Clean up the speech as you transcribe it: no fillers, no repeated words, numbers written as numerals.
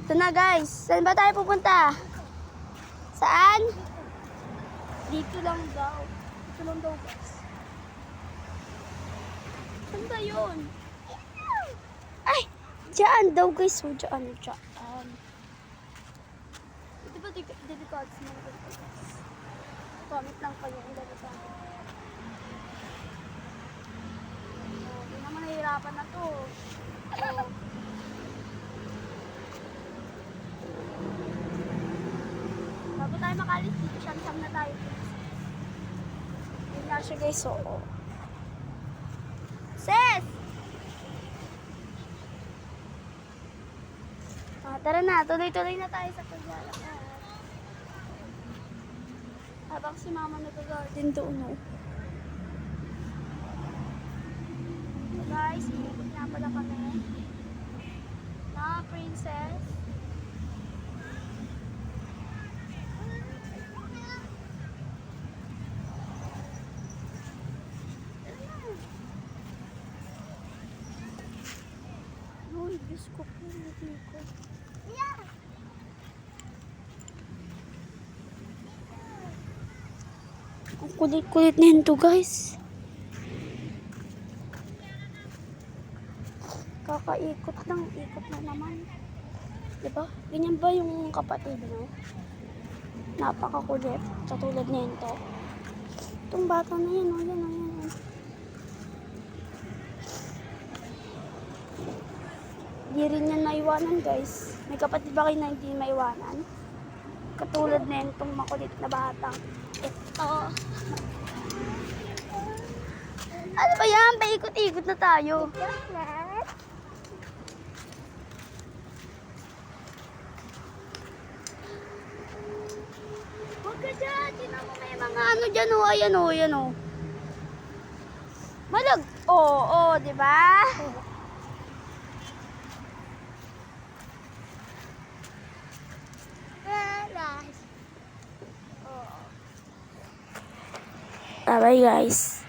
Ito na guys. Saan ba tayo pupunta? Saan? Dito lang daw. Dito lang daw guys. Saan ba yun? Ay! Diyan daw guys. So, diyan. Ito ba delikado sa mga guys? Comment lang kayo kung delikado. Hindi naman nahihirapan na to. Bago tayo makalis dito, siyam-siyam na tayo. Yun nga siya guys, oo. Sis! Tara na, tuloy-tuloy na tayo sa paglalakad. Habang si mama nag-garden doon, no? So guys, ikot nga pala kami. Na princess. Uy, Diyos ko po, hindi ko. Ang kulit-kulit na yun to, guys. Kakaikot lang, ikot na naman. Diba? Ganyan ba yung kapatid, no? Napakakulit. Katulad nito. Itong bata na yan, oh. Yan. Hindi rin yan maiwanan, guys. May kapatid ba kayo na hindi maiwanan? Katulad na yun, itong makulit na batang. Ito. Ano ba yan? Paikot-ikot na tayo. Huwag ka dyan. Tinan mo may mga ano dyan, oh. Ayan, oh. Malag. Oo, diba? Bye guys.